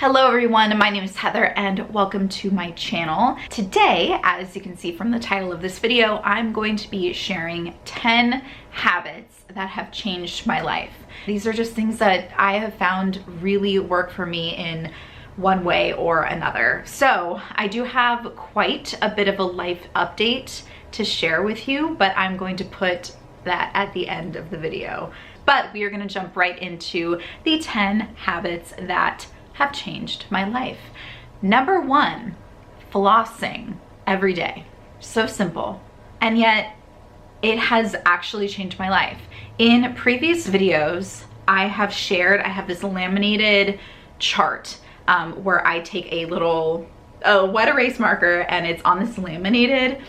Hello everyone, my name is Heather and welcome to my channel. Today, as you can see from the title of this video, I'm going to be sharing 10 habits that have changed my life. These are just things that I have found really work for me in one way or another. So I do have quite a bit of a life update to share with you, but I'm going to put that at the end of the video. But we are going to jump right into the 10 habits that have changed my life. Number 1, flossing every day. So simple, and yet it has actually changed my life. In previous videos, I have this laminated chart where I take a little wet erase marker and it's on this laminated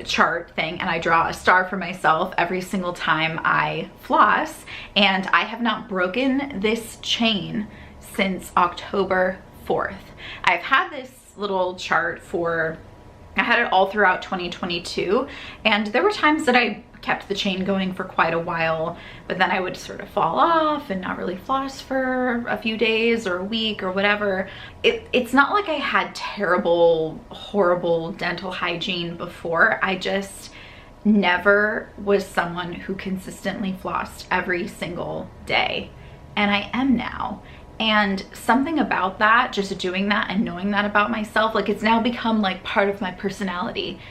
chart thing, and I draw a star for myself every single time I floss, and I have not broken this chain since October 4th. I've had this little chart I had it all throughout 2022, and there were times that I kept the chain going for quite a while, but then I would sort of fall off and not really floss for a few days or a week or whatever. It's not like I had terrible, horrible dental hygiene before. I just never was someone who consistently flossed every single day, and I am now. And something about that, just doing that and knowing that about myself, like it's now become like part of my personality.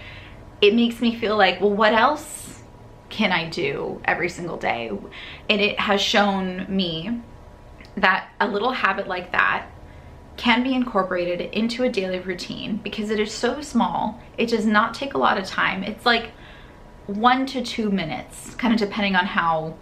It makes me feel like, well, what else can I do every single day? And it has shown me that a little habit like that can be incorporated into a daily routine because it is so small. It does not take a lot of time. It's like 1 to 2 minutes, kind of depending on how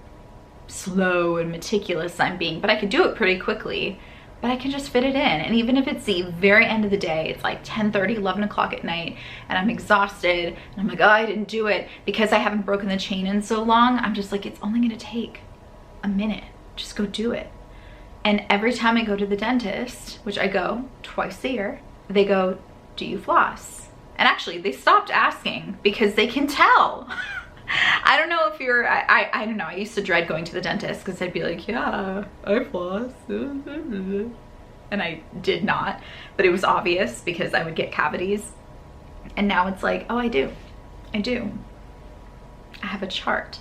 slow and meticulous I'm being, but I could do it pretty quickly, but I can just fit it in. And even if it's the very end of the day, it's like 10:30, 11 o'clock at night, and I'm exhausted, and I'm like, oh, I didn't do it because I haven't broken the chain in so long, I'm just like, it's only gonna take a minute. Just go do it. And every time I go to the dentist, which I go twice a year, they go, do you floss? And actually, they stopped asking because they can tell. I don't know if I don't know, I used to dread going to the dentist because I'd be like, yeah, I floss. And I did not, but it was obvious because I would get cavities. And now it's like, oh, I do. I have a chart.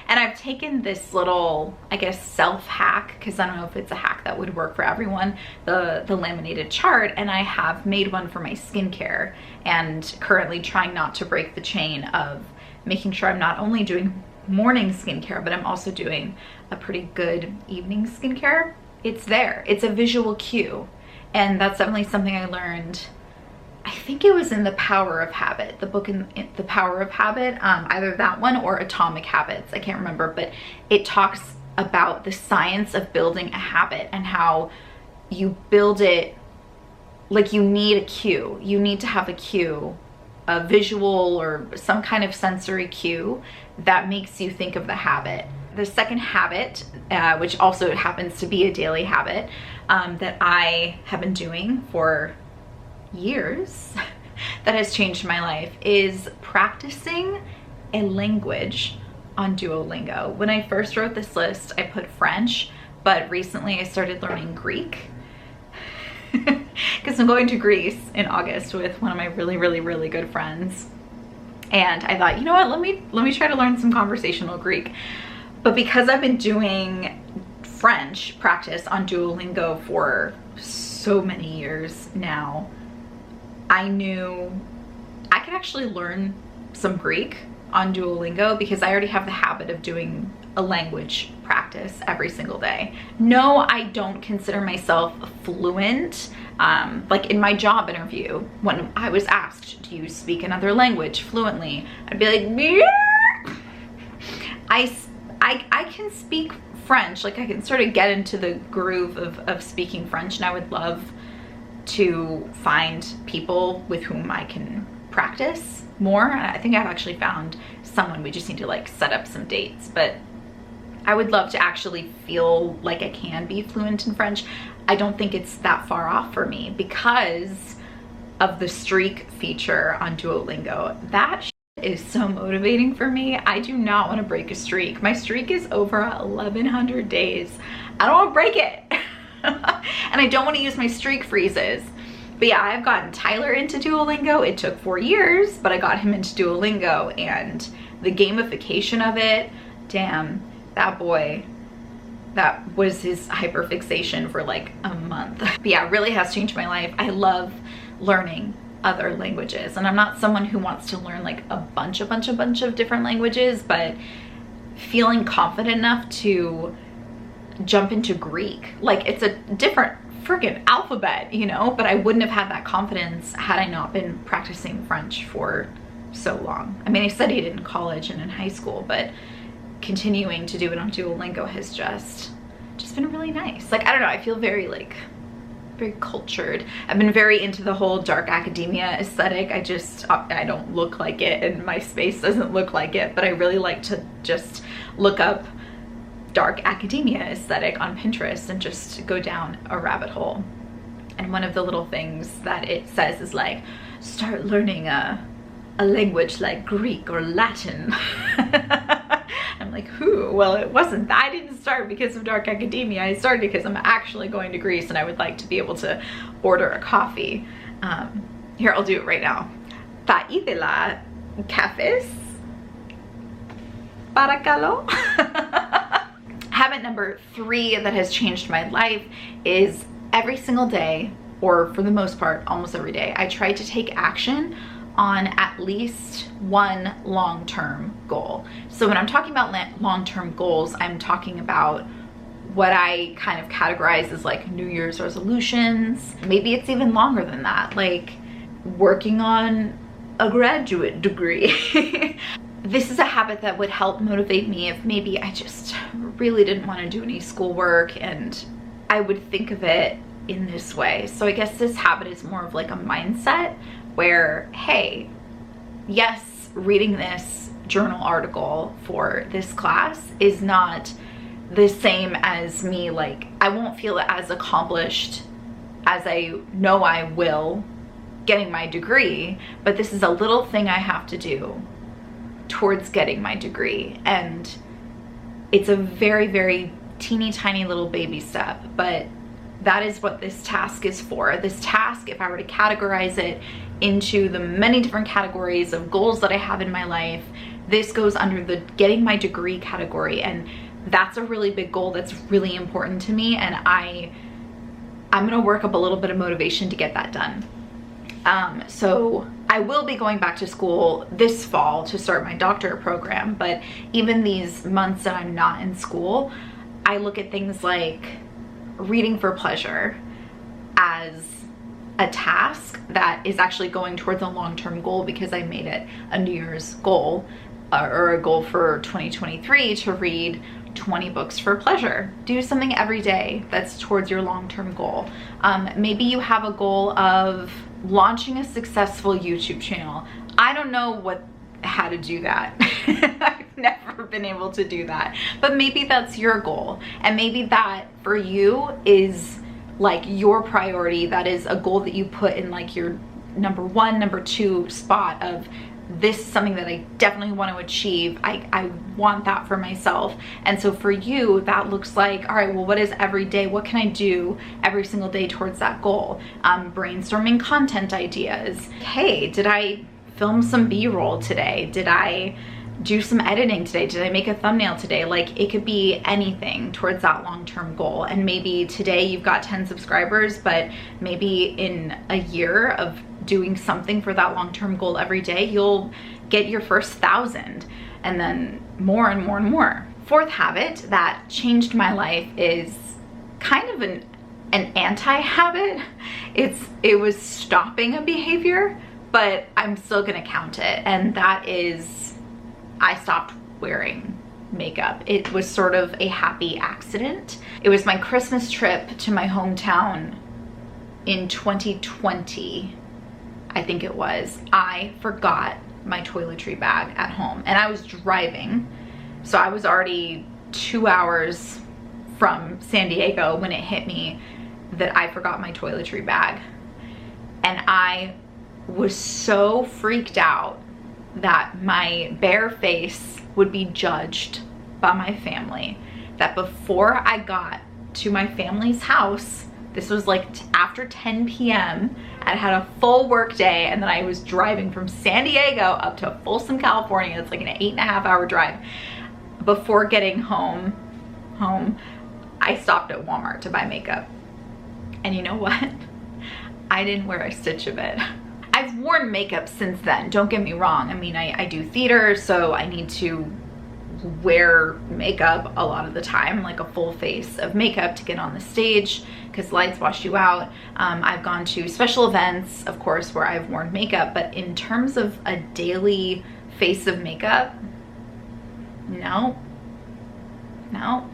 And I've taken this little, I guess, self-hack, because I don't know if it's a hack that would work for everyone, the laminated chart, and I have made one for my skincare, and currently trying not to break the chain of making sure I'm not only doing morning skincare, but I'm also doing a pretty good evening skincare. It's there. It's a visual cue. And that's definitely something I learned. I think it was in The Power of Habit, the book in The Power of Habit, either that one or Atomic Habits. I can't remember, but it talks about the science of building a habit and how you build it. Like, you need a cue. You need to have a cue, a visual or some kind of sensory cue that makes you think of the habit. The second habit, which also happens to be a daily habit, that I have been doing for years that has changed my life, is practicing a language on Duolingo. When I first wrote this list, I put French, but recently I started learning Greek because I'm going to Greece in August with one of my really good friends, and I thought, you know what, let me try to learn some conversational Greek. But because I've been doing French practice on Duolingo for so many years now, I knew I could actually learn some Greek on Duolingo because I already have the habit of doing a language practice every single day. No, I don't consider myself fluent. Like in my job interview, when I was asked, do you speak another language fluently? I'd be like, yeah. I can speak French. Like, I can sort of get into the groove of speaking French, and I would love to find people with whom I can practice more. I think I've actually found someone. We just need to like set up some dates, but I would love to actually feel like I can be fluent in French. I don't think it's that far off for me because of the streak feature on Duolingo. That is so motivating for me. I do not want to break a streak. My streak is over 1,100 days. I don't want to break it. And I don't want to use my streak freezes. But yeah, I've gotten Tyler into Duolingo. It took 4 years, but I got him into Duolingo, and the gamification of it, damn, that boy, that was his hyperfixation for like a month. But yeah, it really has changed my life. I love learning other languages, and I'm not someone who wants to learn like a bunch of different languages, but feeling confident enough to jump into Greek, like it's a different freaking alphabet, you know, but I wouldn't have had that confidence had I not been practicing French for so long. I mean, I studied it in college and in high school, but continuing to do it on Duolingo has just been really nice. Like, I don't know, I feel very cultured. I've been very into the whole dark academia aesthetic. I don't look like it, and my space doesn't look like it, but I really like to just look up dark academia aesthetic on Pinterest and just go down a rabbit hole. And one of the little things that it says is like, start learning a language like Greek or Latin. I'm like, who? Well, it wasn't that. I didn't start because of dark academia. I started because I'm actually going to Greece and I would like to be able to order a coffee. Here, I'll do it right now. Θα ήθελα cafés παρακαλώ. Habit number 3 that has changed my life is every single day, or for the most part, almost every day, I try to take action on at least one long-term goal. So when I'm talking about long-term goals, I'm talking about what I kind of categorize as like New Year's resolutions. Maybe it's even longer than that, like working on a graduate degree. This is a habit that would help motivate me if maybe I just really didn't want to do any schoolwork, and I would think of it in this way. So I guess this habit is more of like a mindset where, hey, yes, reading this journal article for this class is not the same as me, like I won't feel as accomplished as I know I will getting my degree, but this is a little thing I have to do towards getting my degree, and it's a very teeny tiny little baby step, but that is what this task is for. This task, if I were to categorize it into the many different categories of goals that I have in my life, this goes under the getting my degree category, and that's a really big goal that's really important to me, and I'm gonna work up a little bit of motivation to get that done. So I will be going back to school this fall to start my doctorate program, but even these months that I'm not in school, I look at things like reading for pleasure as a task that is actually going towards a long-term goal, because I made it a New Year's goal or a goal for 2023 to read 20 books for pleasure. Do something every day that's towards your long-term goal. Maybe you have a goal of launching a successful YouTube channel. I don't know how to do that. I've never been able to do that, but maybe that's your goal, and maybe that for you is like your priority. That is a goal that you put in like your number 1, number 2 spot of, this is something that I definitely want to achieve. I want that for myself. And so for you, that looks like, all right, well, what is every day? What can I do every single day towards that goal? Brainstorming content ideas. Hey, did I film some B-roll today? Did I do some editing today? Did I make a thumbnail today? Like, it could be anything towards that long-term goal. And maybe today you've got 10 subscribers, but maybe in a year of doing something for that long-term goal every day, you'll get your first 1,000, and then more and more and more. 4th habit that changed my life is kind of an anti-habit. It was stopping a behavior, but I'm still gonna count it, and that is I stopped wearing makeup. It was sort of a happy accident. It was my Christmas trip to my hometown in 2020, I think it was. I forgot my toiletry bag at home, and I was driving, so I was already 2 hours from San Diego when it hit me that I forgot my toiletry bag. And I was so freaked out that my bare face would be judged by my family that before I got to my family's house. This was like after 10 p.m. I had a full work day, and then I was driving from San Diego up to Folsom, California. It's like an 8.5-hour drive. Before getting home, I stopped at Walmart to buy makeup. And you know what? I didn't wear a stitch of it. I've worn makeup since then, don't get me wrong. I mean, I do theater, so I need to wear makeup a lot of the time, like a full face of makeup to get on the stage because lights wash you out. I've gone to special events, of course, where I've worn makeup, but in terms of a daily face of makeup, no,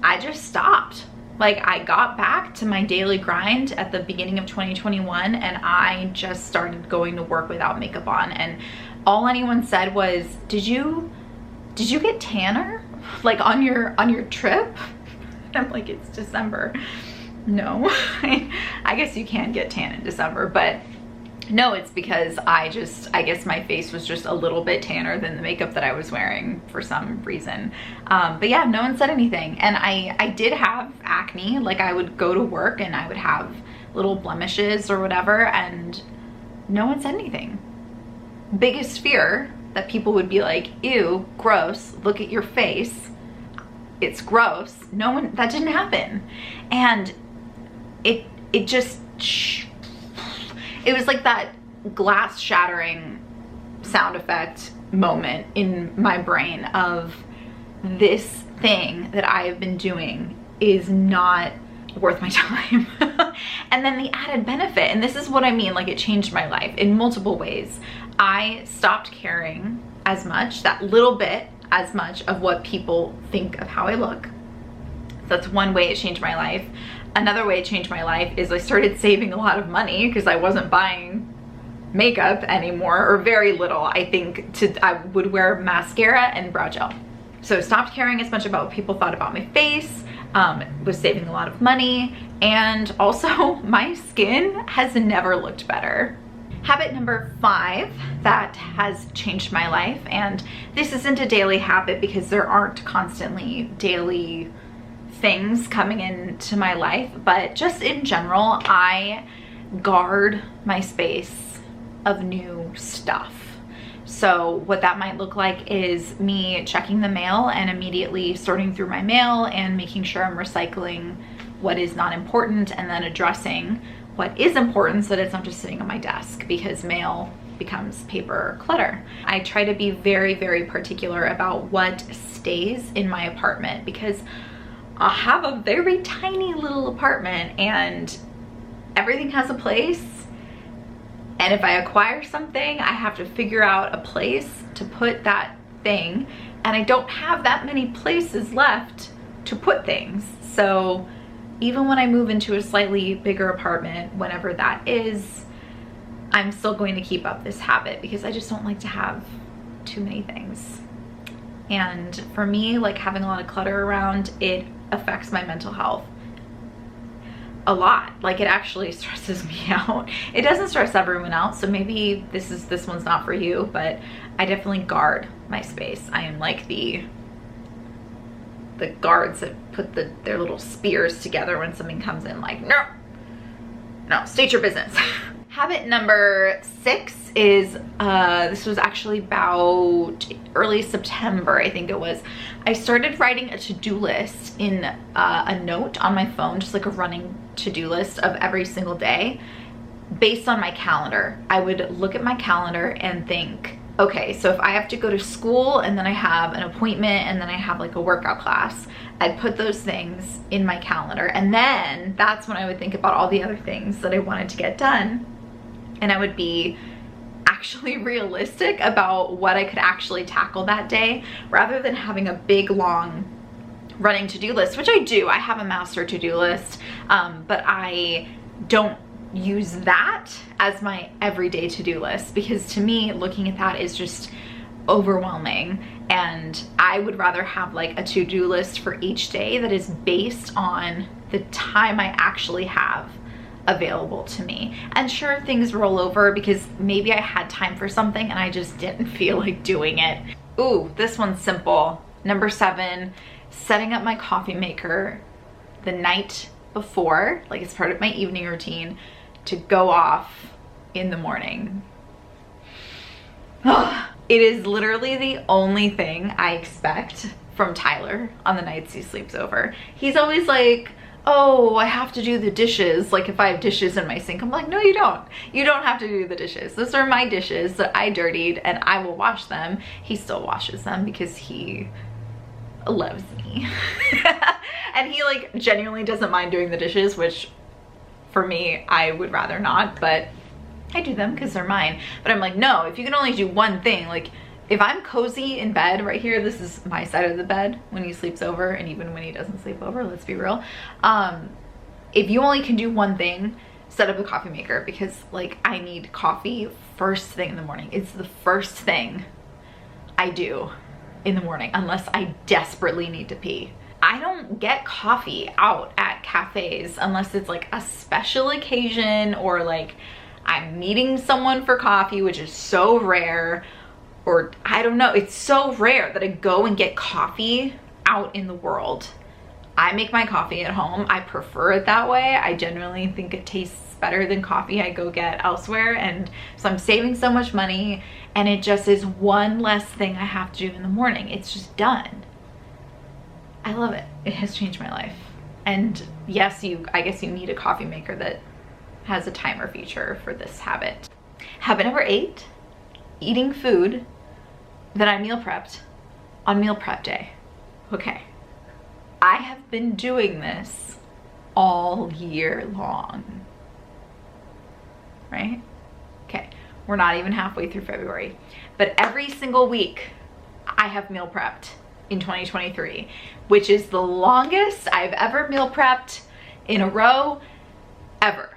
I just stopped. Like, I got back to my daily grind at the beginning of 2021, and I just started going to work without makeup on, and all anyone said was, did you get tanner, like on your trip? I'm like, it's December. No, I guess you can get tan in December, but no, it's because I guess my face was just a little bit tanner than the makeup that I was wearing for some reason. But yeah, no one said anything. And I did have acne. Like, I would go to work and I would have little blemishes or whatever, and no one said anything. Biggest fear that people would be like, ew, gross, look at your face, it's gross. No one, that didn't happen. And it just, it was like that glass shattering sound effect moment in my brain of, this thing that I have been doing is not worth my time. And then the added benefit, and this is what I mean, like, it changed my life in multiple ways. I stopped caring as much, that little bit as much of what people think of how I look. That's one way it changed my life. Another way it changed my life is I started saving a lot of money because I wasn't buying makeup anymore, or very little. I think I would wear mascara and brow gel. So stopped caring as much about what people thought about my face, was saving a lot of money, and also my skin has never looked better. Habit number 5 that has changed my life, and this isn't a daily habit because there aren't constantly daily things coming into my life, but just in general, I guard my space of new stuff. So what that might look like is me checking the mail and immediately sorting through my mail and making sure I'm recycling what is not important, and then addressing what is important so that it's not just sitting on my desk, because mail becomes paper clutter. I try to be very, very particular about what stays in my apartment, because I have a very tiny little apartment and everything has a place. And if I acquire something, I have to figure out a place to put that thing. And I don't have that many places left to put things. So even when I move into a slightly bigger apartment, whenever that is, I'm still going to keep up this habit because I just don't like to have too many things. And for me, like, having a lot of clutter around, it affects my mental health a lot. Like, it actually stresses me out. It doesn't stress everyone else, so maybe this one's not for you, but I definitely guard my space. I am like the guards that put their little spears together when something comes in, like, no, state your business. Habit number 6 is, this was actually about early September, I think it was. I started writing a to-do list in a note on my phone, just like a running to-do list of every single day based on my calendar. I would look at my calendar and think, okay, so if I have to go to school and then I have an appointment and then I have like a workout class, I'd put those things in my calendar. And then that's when I would think about all the other things that I wanted to get done. And I would be actually realistic about what I could actually tackle that day, rather than having a big long running to-do list, which I do. I have a master to-do list, but I don't use that as my everyday to-do list, because to me, looking at that is just overwhelming. And I would rather have like a to-do list for each day that is based on the time I actually have available to me. And sure, things roll over because maybe I had time for something and I just didn't feel like doing it. Ooh, this one's simple. Number 7, setting up my coffee maker the night before, like it's part of my evening routine, to go off in the morning. It is literally the only thing I expect from Tyler on the nights he sleeps over. He's always like, oh, I have to do the dishes. Like if I have dishes in my sink, I'm like, no, you don't. You don't have to do the dishes. Those are my dishes that I dirtied and I will wash them. He still washes them because he loves me. And he like genuinely doesn't mind doing the dishes, which for me, I would rather not, but I do them because they're mine. But I'm like, no, if you can only do one thing, like if I'm cozy in bed right here, this is my side of the bed when he sleeps over, and even when he doesn't sleep over, let's be real. If you only can do one thing, set up a coffee maker, because like I need coffee first thing in the morning. It's the first thing I do in the morning unless I desperately need to pee. I don't get coffee out at cafes unless it's like a special occasion, or like I'm meeting someone for coffee, which is so rare, or I don't know, it's so rare that I go and get coffee out in the world. I make my coffee at home. I prefer it that way. I genuinely think it tastes better than coffee I go get elsewhere, and so I'm saving so much money, and it just is one less thing I have to do in the morning. It's just done. I love it. It has changed my life. And yes, I guess you need a coffee maker that has a timer feature for this habit. Habit number 8, eating food that I meal prepped on meal prep day. Okay, I have been doing this all year long, right? Okay, we're not even halfway through February, but every single week I have meal prepped in 2023, which is the longest I've ever meal prepped in a row ever.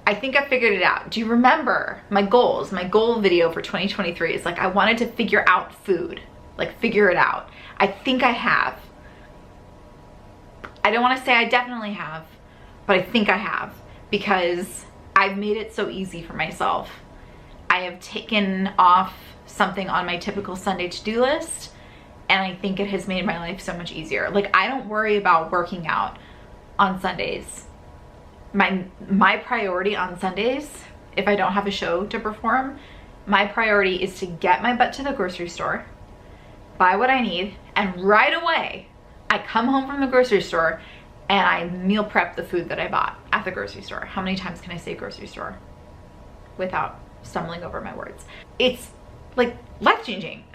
I think I figured it out. Do you remember my goals? My goal video for 2023 is like, I wanted to figure out food, like figure it out. I think I have. I don't want to say I definitely have, but I think I have, because I've made it so easy for myself. I have taken off something on my typical Sunday to-do list, and I think it has made my life so much easier. Like I don't worry about working out on Sundays. My priority on Sundays, if I don't have a show to perform, my priority is to get my butt to the grocery store, buy what I need, and right away I come home from the grocery store and I meal prep the food that I bought at the grocery store. How many times can I say grocery store without stumbling over my words? It's like life-changing.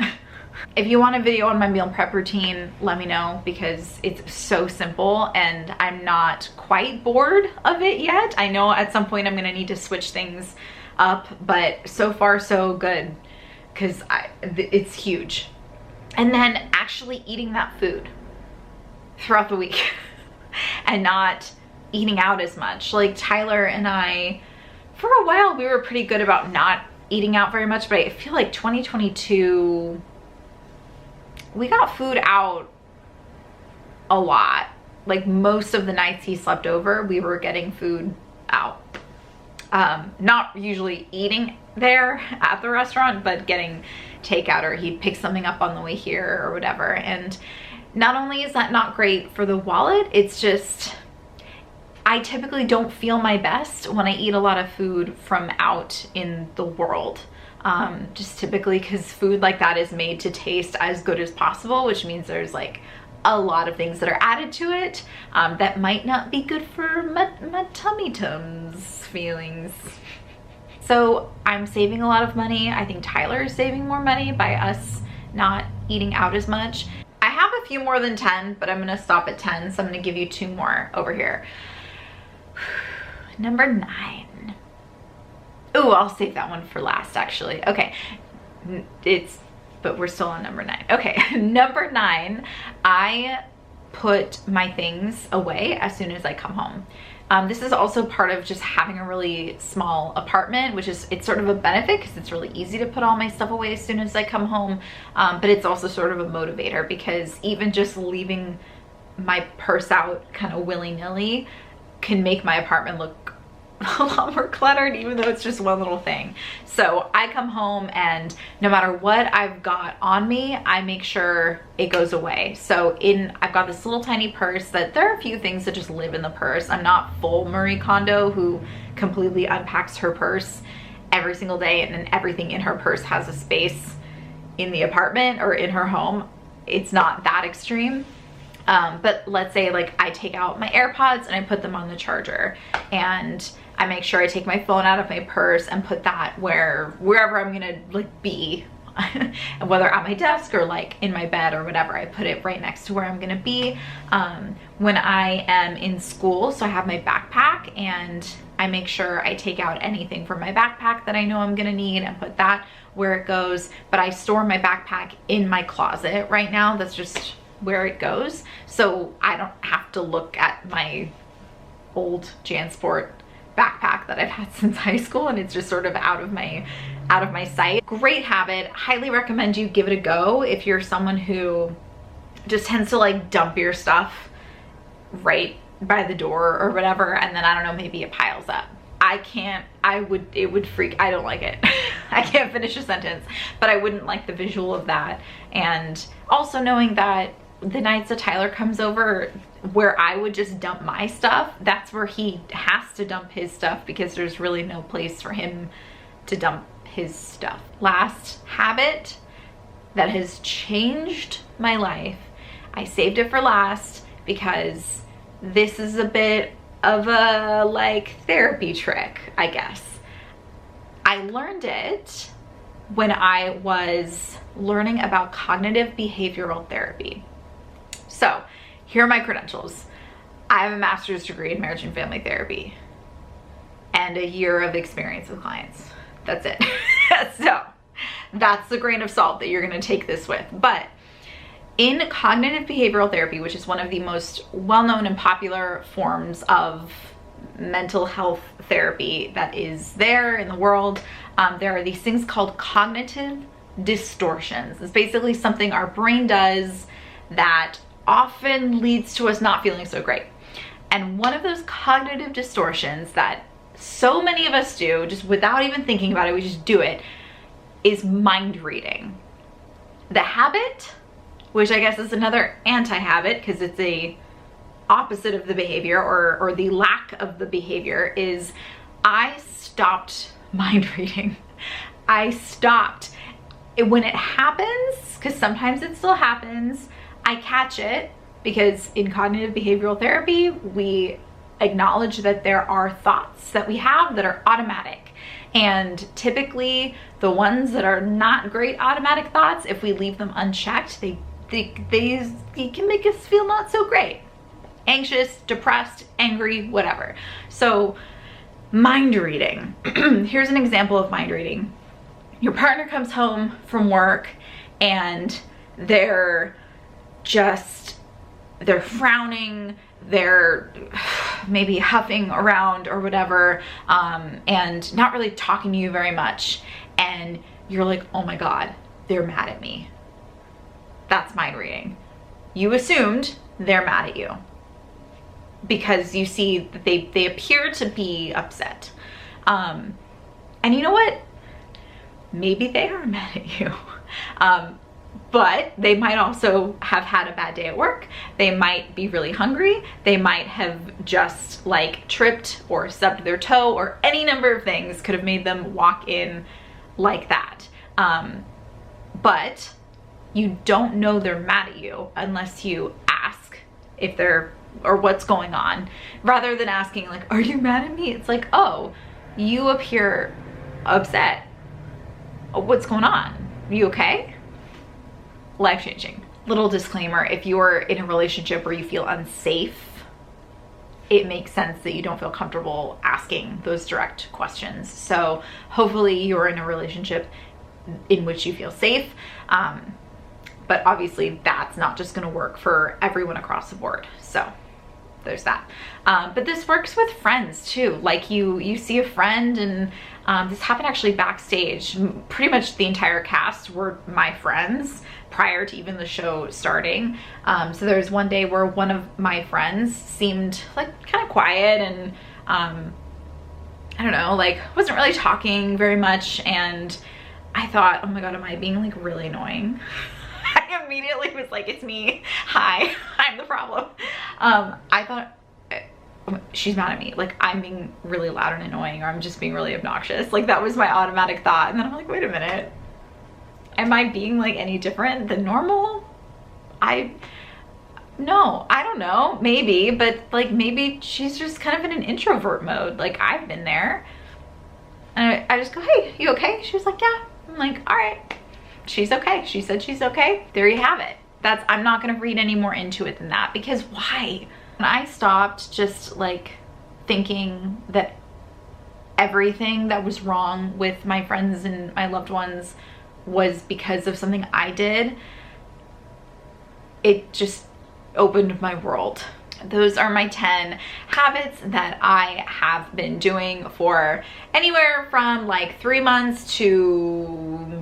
If you want a video on my meal prep routine, let me know, because it's so simple and I'm not quite bored of it yet. I know at some point I'm gonna need to switch things up, but so far so good, because it's huge. And then actually eating that food throughout the week and not eating out as much. Like Tyler and I, for a while we were pretty good about not eating out very much, but I feel like 2022, we got food out a lot. Like most of the nights he slept over, we were getting food out. Not usually eating there at the restaurant, but getting takeout, or he'd pick something up on the way here or whatever. And not only is that not great for the wallet, it's just, I typically don't feel my best when I eat a lot of food from out in the world. Just typically because food like that is made to taste as good as possible, which means there's like a lot of things that are added to it that might not be good for my tummy tums feelings. So I'm saving a lot of money. I think Tyler is saving more money by us not eating out as much. I have a few more than 10, but I'm gonna stop at 10, so I'm gonna give you 2 more over here. Number 9. Ooh, I'll save that one for last, actually. Okay, but we're still on number 9. Okay, number 9, I put my things away as soon as I come home. This is also part of just having a really small apartment, which is, it's sort of a benefit because it's really easy to put all my stuff away as soon as I come home. But it's also sort of a motivator, because even just leaving my purse out kind of willy-nilly can make my apartment look a lot more cluttered, even though it's just one little thing. So I come home and no matter what I've got on me, I make sure it goes away. So I've got this little tiny purse that there are a few things that just live in the purse. I'm not full Marie Kondo who completely unpacks her purse every single day and then everything in her purse has a space in the apartment or in her home. It's not that extreme. But let's say like I take out my AirPods and I put them on the charger, and I make sure I take my phone out of my purse and put that wherever I'm gonna like be, whether at my desk or like in my bed or whatever. I put it right next to where I'm gonna be. When I am in school, so I have my backpack and I make sure I take out anything from my backpack that I know I'm gonna need and put that where it goes. But I store my backpack in my closet right now. That's just where it goes, so I don't have to look at my old JanSport backpack that I've had since high school, and it's just sort of out of my sight. Great habit. Highly recommend you give it a go if you're someone who just tends to like dump your stuff right by the door or whatever, and then I don't know, maybe it piles up. It would freak, I don't like it. I can't finish a sentence, but I wouldn't like the visual of that. And also knowing that the nights that Tyler comes over, where I would just dump my stuff, that's where he has to dump his stuff, because there's really no place for him to dump his stuff. Last habit that has changed my life. I saved it for last because this is a bit of a like therapy trick, I guess. I learned it when I was learning about cognitive behavioral therapy. So here are my credentials. I have a master's degree in marriage and family therapy and a year of experience with clients. That's it. So that's the grain of salt that you're gonna take this with. But in cognitive behavioral therapy, which is one of the most well-known and popular forms of mental health therapy that is there in the world, there are these things called cognitive distortions. It's basically something our brain does that often leads to us not feeling so great. And one of those cognitive distortions that so many of us do, just without even thinking about it, we just do it, is mind reading. The habit, which I guess is another anti-habit because it's the opposite of the behavior, or the lack of the behavior, is I stopped mind reading. I stopped. When it happens, because sometimes it still happens, I catch it, because in cognitive behavioral therapy, we acknowledge that there are thoughts that we have that are automatic. And typically the ones that are not great automatic thoughts, if we leave them unchecked, they can make us feel not so great. Anxious, depressed, angry, whatever. So mind reading. Here's an example of mind reading. Your partner comes home from work and they're frowning, they're maybe huffing around or whatever, and not really talking to you very much. And you're like, oh my God, they're mad at me. That's mind reading. You assumed they're mad at you because you see that they appear to be upset. And you know what? Maybe they are mad at you. But they might also have had a bad day at work. They might be really hungry. They might have just like tripped or stubbed their toe, or any number of things could have made them walk in like that. But you don't know they're mad at you unless you ask if they're, or what's going on, rather than asking like, are you mad at me? It's like, oh, you appear upset. What's going on? Are you okay? Life-changing. Little disclaimer, if you're in a relationship where you feel unsafe, it makes sense that you don't feel comfortable asking those direct questions. So hopefully you're in a relationship in which you feel safe. But obviously that's not just gonna work for everyone across the board. So there's that. But this works with friends too. Like you see a friend, and this happened actually backstage. Pretty much the entire cast were my friends prior to even the show starting. So there was one day where one of my friends seemed like kind of quiet and I don't know, like wasn't really talking very much, and I thought, oh my god, am I being like really annoying? I immediately was like, it's me, hi, I'm the problem. I thought, she's mad at me, like I'm being really loud and annoying, or I'm just being really obnoxious. Like that was my automatic thought. And then I'm like, wait a minute, am I being like any different than normal? No, I don't know, maybe, but like maybe she's just kind of in an introvert mode. Like I've been there. And I just go, hey, you okay? She was like, yeah. I'm like, all right, she's okay. She said she's okay. There you have it. I'm not gonna read any more into it than that, because why? When I stopped just like thinking that everything that was wrong with my friends and my loved ones was because of something I did, it just opened my world. Those are my 10 habits that I have been doing for anywhere from like 3 months to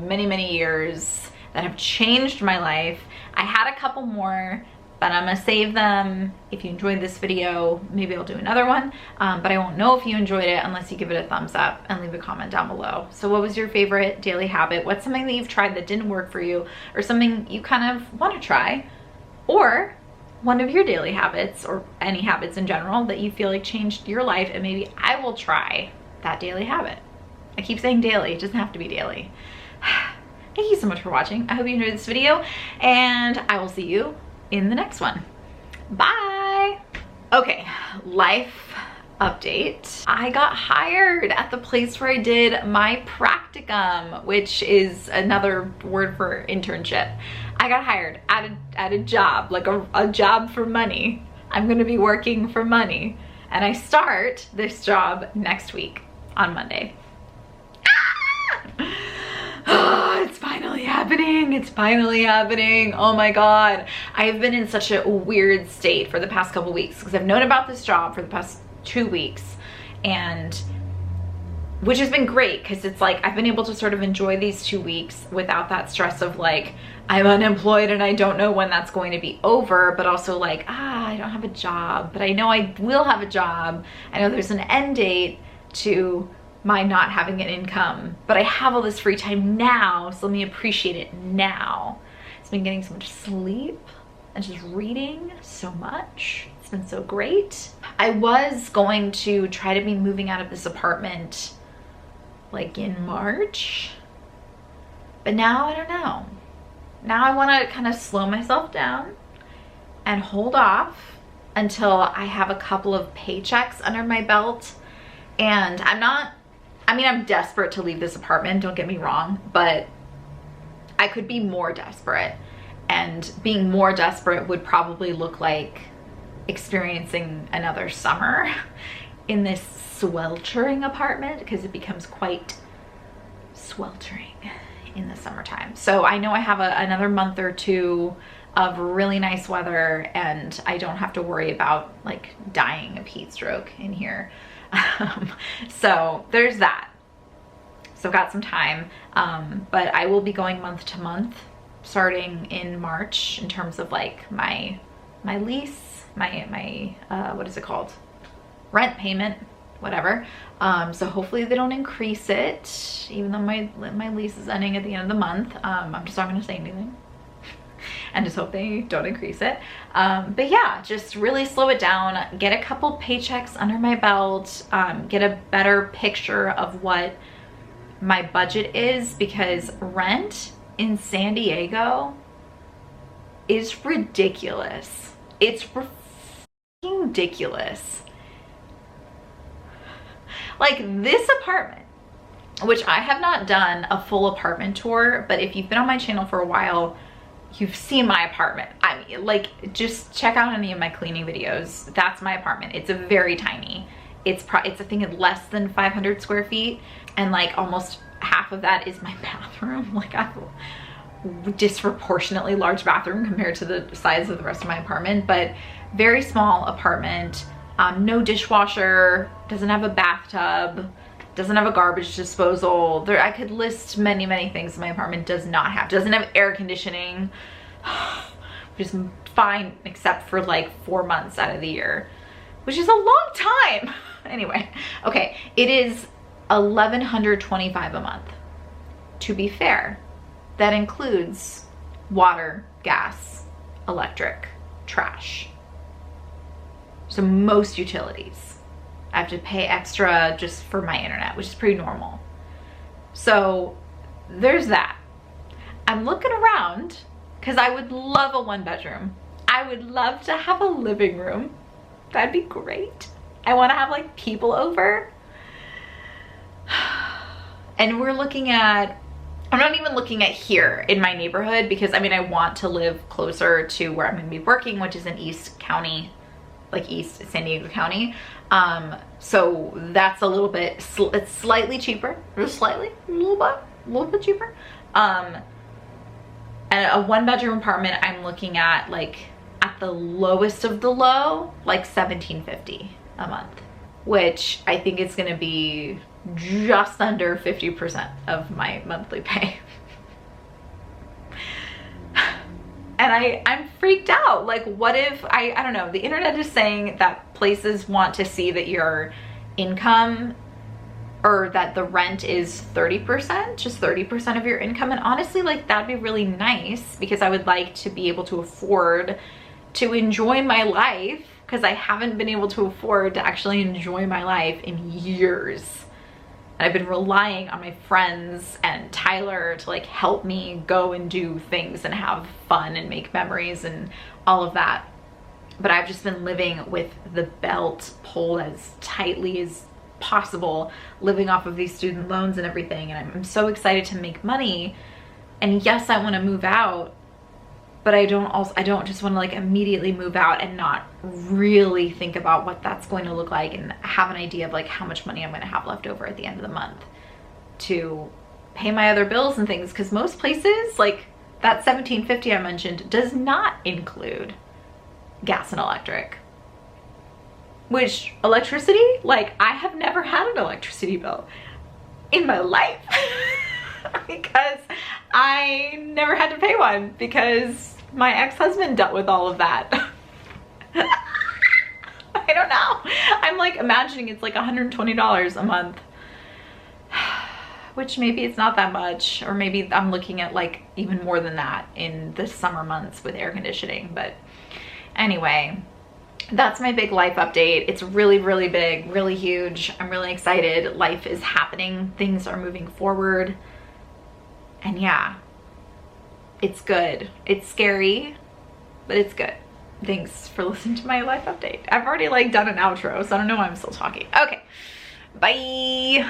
many, many years that have changed my life. I had a couple more, but I'm gonna save them. If you enjoyed this video, maybe I'll do another one, but I won't know if you enjoyed it unless you give it a thumbs up and leave a comment down below. So what was your favorite daily habit? What's something that you've tried that didn't work for you, or something you kind of want to try, or one of your daily habits, or any habits in general that you feel like changed your life, and maybe I will try that daily habit. I keep saying daily, it doesn't have to be daily. Thank you so much for watching. I hope you enjoyed this video, and I will see you in the next one. Bye. Okay, life update. I got hired at the place where I did my practicum, which is another word for internship. I got hired at a job, like a job for money. I'm gonna be working for money. And I start this job next week on Monday. Oh, it's finally happening. It's finally happening. Oh my God. I've been in such a weird state for the past couple weeks because I've known about this job for the past 2 weeks, and which has been great because it's like I've been able to sort of enjoy these 2 weeks without that stress of like I'm unemployed and I don't know when that's going to be over, but also like I don't have a job, but I know I will have a job. I know there's an end date to my not having an income, but I have all this free time now, so let me appreciate it now. I've been getting so much sleep and just reading so much. It's been so great. I was going to try to be moving out of this apartment like in March, but now I don't know. Now I want to kind of slow myself down and hold off until I have a couple of paychecks under my belt. And I'm desperate to leave this apartment, don't get me wrong, but I could be more desperate, and being more desperate would probably look like experiencing another summer in this sweltering apartment, because it becomes quite sweltering in the summertime. So I know I have another month or two of really nice weather, and I don't have to worry about like dying of heat stroke in here. So there's that. So I've got some time, but I will be going month to month starting in March in terms of like my lease, my what is it called? Rent payment, whatever. So hopefully they don't increase it, even though my lease is ending at the end of the month. I'm just not gonna say anything and just hope they don't increase it. But yeah, just really slow it down, get a couple paychecks under my belt, get a better picture of what my budget is, because rent in San Diego is ridiculous. It's ridiculous. Like this apartment, which I have not done a full apartment tour, but if you've been on my channel for a while, you've seen my apartment. I mean, like, just check out any of my cleaning videos. That's my apartment. It's a very tiny. It's I think it's less than 500 square feet, and like almost half of that is my bathroom. Like I have a disproportionately large bathroom compared to the size of the rest of my apartment, but very small apartment. No dishwasher, doesn't have a bathtub, doesn't have a garbage disposal. I could list many, many things my apartment does not have. Doesn't have air conditioning, which is fine except for like 4 months out of the year, which is a long time. Anyway, okay, it is $1,125 a month. To be fair, that includes water, gas, electric, trash. So most utilities. I have to pay extra just for my internet, which is pretty normal. So there's that. I'm looking around because I would love a 1-bedroom. I would love to have a living room. That'd be great. I want to have like people over. And we're looking at, I'm not even looking at here in my neighborhood because I mean, I want to live closer to where I'm going to be working, which is in East County, like East San Diego County. So that's a little bit, it's slightly cheaper, just slightly, a little bit cheaper. And a 1-bedroom apartment, I'm looking at like at the lowest of the low, like $1,750 a month, which I think is going to be just under 50% of my monthly pay. And I'm freaked out. Like, what if, I don't know, the internet is saying that places want to see that your income or that the rent is 30%, just 30% of your income. And honestly, like that'd be really nice because I would like to be able to afford to enjoy my life because I haven't been able to afford to actually enjoy my life in years. And I've been relying on my friends and Tyler to like help me go and do things and have fun and make memories and all of that. But I've just been living with the belt pulled as tightly as possible, living off of these student loans and everything. And I'm so excited to make money. And yes, I want to move out, but I don't just want to like immediately move out and not really think about what that's going to look like and have an idea of like how much money I'm going to have left over at the end of the month to pay my other bills and things. Because most places, like that $1,750 I mentioned, does not include gas and electric. Which electricity, like I have never had an electricity bill in my life because I never had to pay one because my ex-husband dealt with all of that. I don't know. I'm like imagining it's like $120 a month, which maybe it's not that much, or maybe I'm looking at like even more than that in the summer months with air conditioning. But anyway, that's my big life update. It's really, really big, really huge. I'm really excited. Life is happening. Things are moving forward. And yeah, it's good. It's scary, but it's good. Thanks for listening to my life update. I've already like done an outro, so I don't know why I'm still talking. Okay, bye.